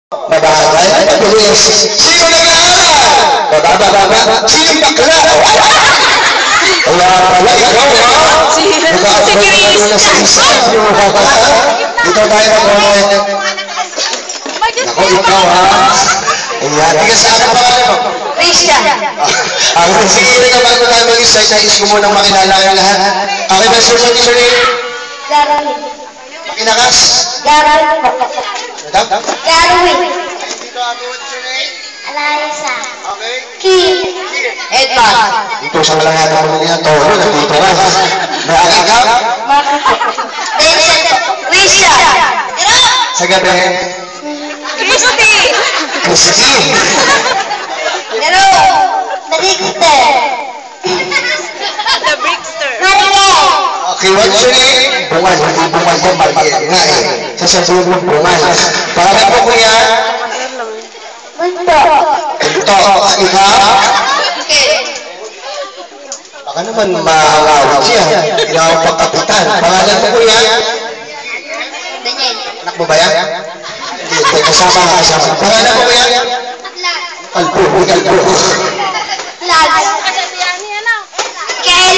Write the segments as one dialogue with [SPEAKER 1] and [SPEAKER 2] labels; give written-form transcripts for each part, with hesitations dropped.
[SPEAKER 1] Mababay, mabilis. Sino nag-aaral? Mababa. Sino bakla? Wala pala, ikaw ha? Si Chris. Dito tayo mag-comment. Ako, ikaw ha? Ayan, tiga saan ang pangalan mo?
[SPEAKER 2] Risha.
[SPEAKER 1] Sige ka bago tayo mag-start, nais ko munang makilala kayo lahat. Okay ba, sir, sir?
[SPEAKER 2] Garwin.
[SPEAKER 1] Makinakas?
[SPEAKER 2] Garwin.
[SPEAKER 1] Madam?
[SPEAKER 2] Garwin.
[SPEAKER 1] Dito, what's your name?
[SPEAKER 2] Eliza.
[SPEAKER 1] Okay.
[SPEAKER 2] Kim. Edmond.
[SPEAKER 1] Dito sa wala nga naman niya, Toro, nandito ka. Nakakit ka?
[SPEAKER 2] Vincent. Risha.
[SPEAKER 1] Sa gabi?
[SPEAKER 2] Christy.
[SPEAKER 1] Christy.
[SPEAKER 2] Hello. The Brickster.
[SPEAKER 3] The Brickster.
[SPEAKER 2] Marilyn.
[SPEAKER 1] Okay, what's your name? Bungal, hindi bungal ko, maliit nga eh. Sasabihin mo bungal. Pangalan po kuya?
[SPEAKER 2] Bunto.
[SPEAKER 1] Ito, ikaw? Baka naman mahangawag siya. Ikaw ang pagkapitan. Pangalan mo kuya?
[SPEAKER 2] Daniel.
[SPEAKER 1] Anak mo ba yan? Hindi, kasama. Pangalan mo kuya? Kalbo, kalbo.
[SPEAKER 2] Lags. Kel.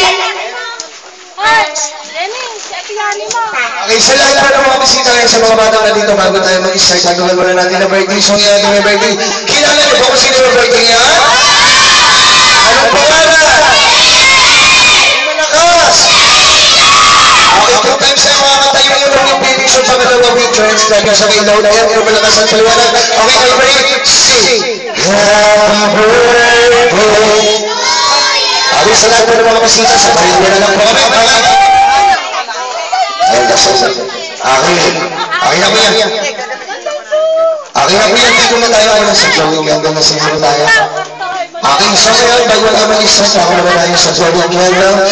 [SPEAKER 1] Okay, sa lahat pa ng mga bisita ngayon sa mga batang na dito bago tayo mag-start, tanungan muna natin na birthday song yan, yung birthday. Kilala niyo ba kung sino yung birthday niya? Anong pangalan? Malakas! Okay, 2 times na mga katayo yung mga benediction sa mga patrons. Lagi sa may ilaw na yan, yung malakas ang paliwanag. Okay, kayo ready? Sing! Happy birthday! Okay, sa lahat pa ng mga bisita, sa parin na lang po kami. Okay na po yan. Okay na po yan. Dito na tayo. Ako na sa Joey. Hanggang na siguro tayo. Okay, so ngayon, bago na mag-start, ako naman tayo sa Joey Candle.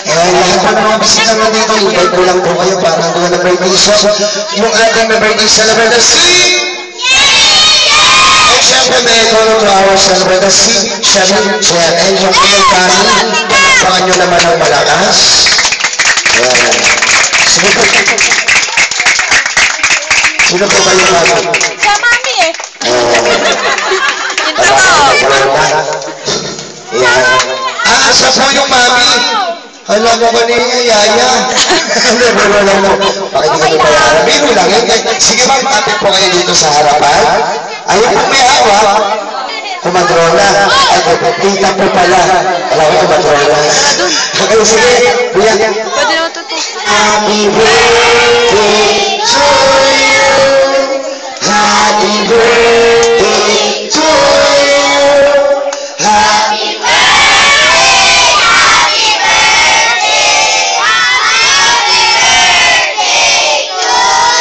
[SPEAKER 1] And lahat pa ng mga bisita na dito, invite ko lang po kayo para doon na birthday song. Yung ating birthday celebrate si... And syempre, may call to our celebrate si Shamil Jen. And yung pinagkani, pangan nyo naman ang malakas. Ayan. Sino po ba yung bago?
[SPEAKER 3] Sa mami eh.
[SPEAKER 1] Ito po. Asa po yung mami? Alam mo ba niya, Yaya? Biro lang mo. Pakikita po yan. Biro lang yun. Sige ma'am, kapit po kayo dito sa harapan. Ayun po may hawak. Kumadrona. Ay, tita po pala. Alam ko kumadrona. Okay, sige. Kuya.
[SPEAKER 3] Pwede naman ito.
[SPEAKER 1] Happy birthday to you. Happy birthday to you. Happy
[SPEAKER 2] Happy birthday. Happy birthday to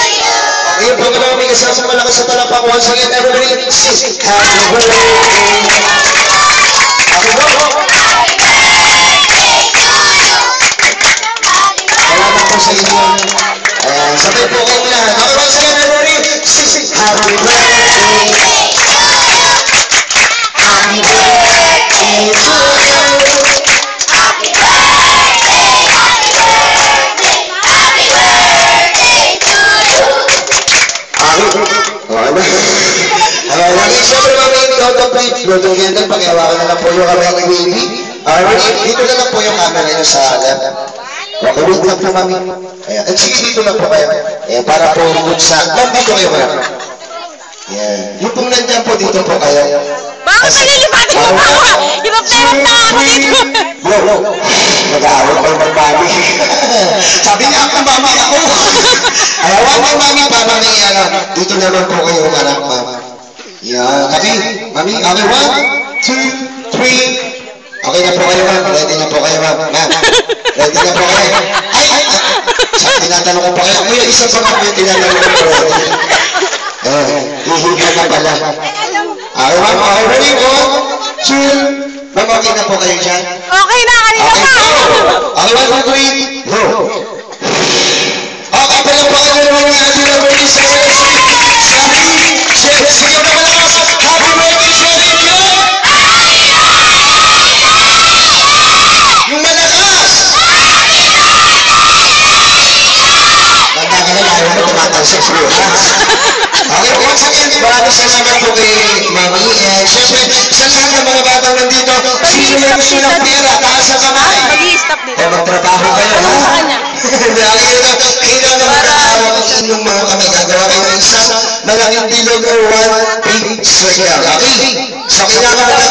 [SPEAKER 2] you.
[SPEAKER 1] Okay, pag naman may kasama malakas sa talapak. Once again, everybody, sing. Happy birthday. Happy birthday. Sa inyo. Ayan, sabay po kayo lahat. Okay, once again, everybody, sing. Happy birthday. Happy birthday to you.
[SPEAKER 2] Happy birthday. Happy birthday. Happy birthday to you.
[SPEAKER 1] Ano? Ayan, lagi siyempre mga ikaw to play. Brother Kendall, pakihawakan na lang po yung camera ni baby. Alright, dito na lang po yung camera nyo sa left. Okay, wait lang po, mami. Ayan. At sige, dito lang po kayo. Ayan, para po good sa... Ma'am, dito kayo, ma'am. Ayan. Yung pong nandyan po, dito po kayo.
[SPEAKER 3] Bakit nalilipatin mo pa ako? Ipapayot na ako dito.
[SPEAKER 1] Bro, nag-aawal pa yung mami. Sabi niya ako, mami ako. Ayawan mo, mami, para may dito naman po kayo, anak, ma'am. Yan. Kasi, mami, okay, 1, 2, 3. Okay na po kayo, ma'am. Ready na po kayo, ma'am. Ma'am, ready na po kayo. Ay! Tinatanong ko pa kayo. Kuya, isa pa nga yung tinatanong ko po. Hihiga na pala. Okay, ma'am. Okay, ready? 1, 2. Ma'am, okay na po kayo dyan?
[SPEAKER 3] Okay na, kanina
[SPEAKER 1] Okay,
[SPEAKER 3] pa.
[SPEAKER 1] okay, 1, 2, 3. Go. Okay, pala po kayo naman yung ating birthday celebration. Sige na malakas. Happy birthday, Sherry! Yung malakas! Ganda ka na, ayaw mo tumatalsik siya. Okay, once again, maraming salamat po kay Mami. And syempre, sa lahat ng mga batang nandito, sino may gusto ng pera, taas sa kamay.
[SPEAKER 3] Mag-i-stop dito.
[SPEAKER 1] O magtrabaho kayo, ha?
[SPEAKER 3] Sa kanya.
[SPEAKER 1] Kaya na magtrabaho ang inyong mga kami. Gagawa kayo ng isang malaking bilog o one big circle. Okay? So, kailangan mo na